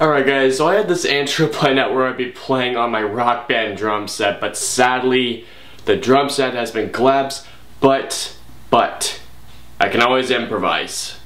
Alright guys, so I had this intro planned out where I'd be playing on my Rock Band drum set, but sadly, the drum set has been collapsed, but, I can always improvise.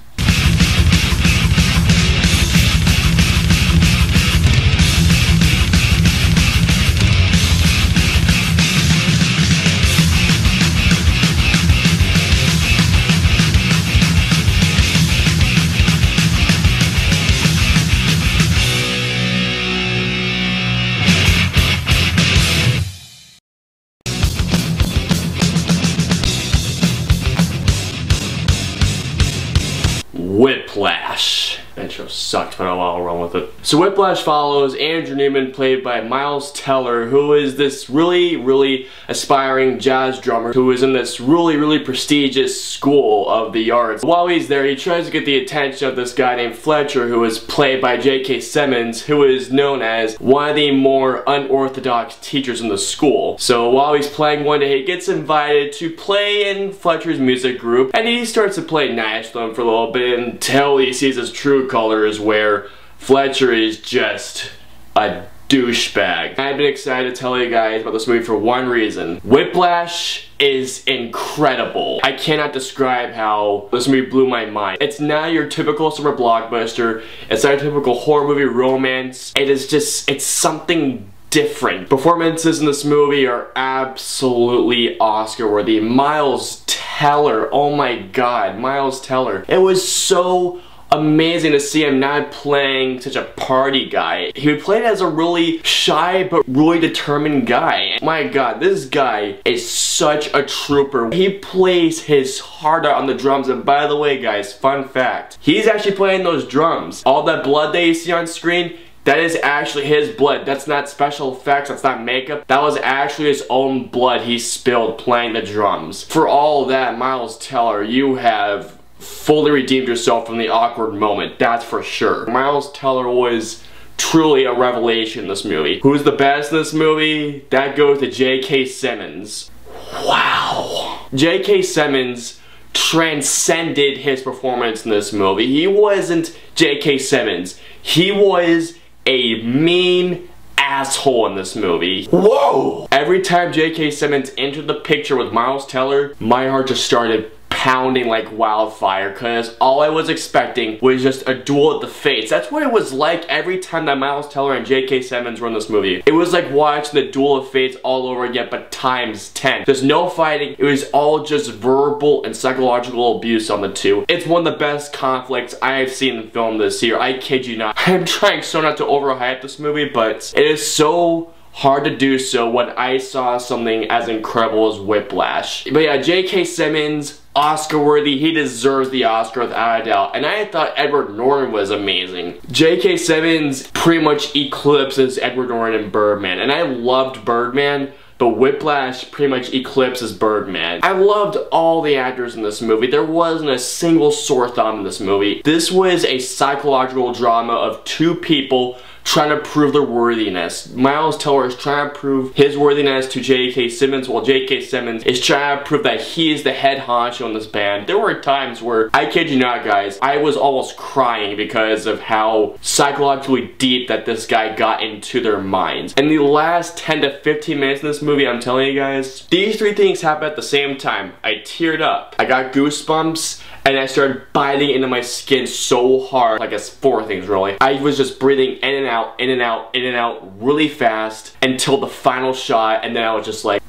Whiplash. Intro sucks, but I'll run with it. So Whiplash follows Andrew Newman, played by Miles Teller, who is this really aspiring jazz drummer who is in this really prestigious school of the arts. While he's there, he tries to get the attention of this guy named Fletcher, who is played by J.K. Simmons, who is known as one of the more unorthodox teachers in the school. So while he's playing one day, he gets invited to play in Fletcher's music group, and he starts to play nice with him for a little bit until he sees his true colors, where Fletcher is just a douchebag. I've been excited to tell you guys about this movie for one reason. Whiplash is incredible. I cannot describe how this movie blew my mind. It's not your typical summer blockbuster. It's not a typical horror movie romance. It is just, it's something different. Performances in this movie are absolutely Oscar worthy. Miles Teller, oh my god, Miles Teller. It was so amazing to see him not playing such a party guy. He played as a really shy but really determined guy. My god, this guy is such a trooper. He plays his heart out on the drums, and by the way guys, fun fact, he's actually playing those drums. All that blood that you see on screen, that is actually his blood. That's not special effects, that's not makeup. That was actually his own blood he spilled playing the drums. For all that, Miles Teller, you have fully redeemed yourself from the awkward moment, that's for sure. Miles Teller was truly a revelation in this movie. Who's the best in this movie? That goes to J.K. Simmons. Wow. J.K. Simmons transcended his performance in this movie. He wasn't J.K. Simmons. He was a mean asshole in this movie. Whoa! Every time J.K. Simmons entered the picture with Miles Teller, my heart just started pounding like wildfire, because all I was expecting was just a duel at the fates. That's what it was like every time that Miles Teller and J.K. Simmons were in this movie. It was like watching the duel of fates all over again, but times 10. There's no fighting, it was all just verbal and psychological abuse on the two. It's one of the best conflicts I have seen in film this year, I kid you not. I'm trying so not to overhype this movie, but it is so hard to do so when I saw something as incredible as Whiplash. But yeah, J.K. Simmons, Oscar worthy, he deserves the Oscar without a doubt. And I thought Edward Norton was amazing. J.K. Simmons pretty much eclipses Edward Norton in Birdman, and I loved Birdman, but Whiplash pretty much eclipses Birdman. I loved all the actors in this movie. There wasn't a single sore thumb in this movie. This was a psychological drama of two people trying to prove their worthiness. Miles Teller is trying to prove his worthiness to J.K. Simmons, while J.K. Simmons is trying to prove that he is the head honcho in this band. There were times where, I kid you not guys, I was almost crying because of how psychologically deep that this guy got into their minds. In the last 10 to 15 minutes in this movie, I'm telling you guys, these three things happened at the same time. I teared up, I got goosebumps, and I started biting into my skin so hard. I guess four things really. I was just breathing in and out, in and out, in and out really fast until the final shot, and then I was just like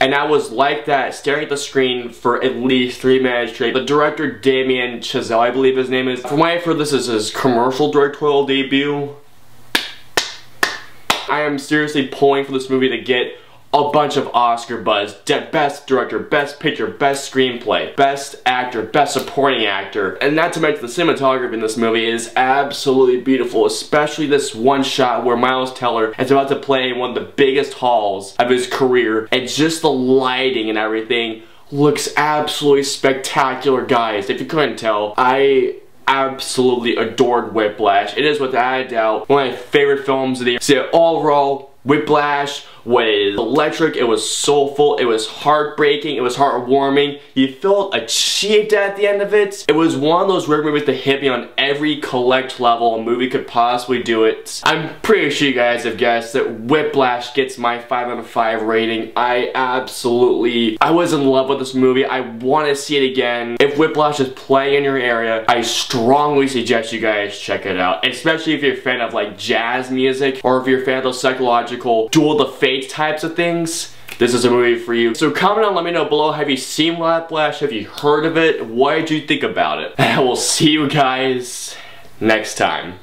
and I was like that, staring at the screen for at least 3 minutes straight. The director, Damien Chazelle, I believe his name is. From what I've heard, this is his commercial directorial debut. I am seriously pulling for this movie to get a bunch of Oscar buzz. Best director, best picture, best screenplay, best actor, best supporting actor. And not to mention the cinematography in this movie is absolutely beautiful, especially this one shot where Miles Teller is about to play in one of the biggest halls of his career, and just the lighting and everything looks absolutely spectacular. Guys, if you couldn't tell, I absolutely adored Whiplash. It is without a doubt one of my favorite films of the year. So overall, Whiplash was electric, it was soulful, it was heartbreaking, it was heartwarming. You felt achieved at the end of it. It was one of those weird movies that hit me on every collect level a movie could possibly do it. I'm pretty sure you guys have guessed that Whiplash gets my 5 out of 5 rating. I was in love with this movie. I want to see it again. If Whiplash is playing in your area, I strongly suggest you guys check it out, especially if you're a fan of like jazz music, or if you're a fan of those psychological duel of the fates types of things. This is a movie for you. So comment on, let me know below, have you seen Whiplash? Have you heard of it? What did you think about it? And I will see you guys next time.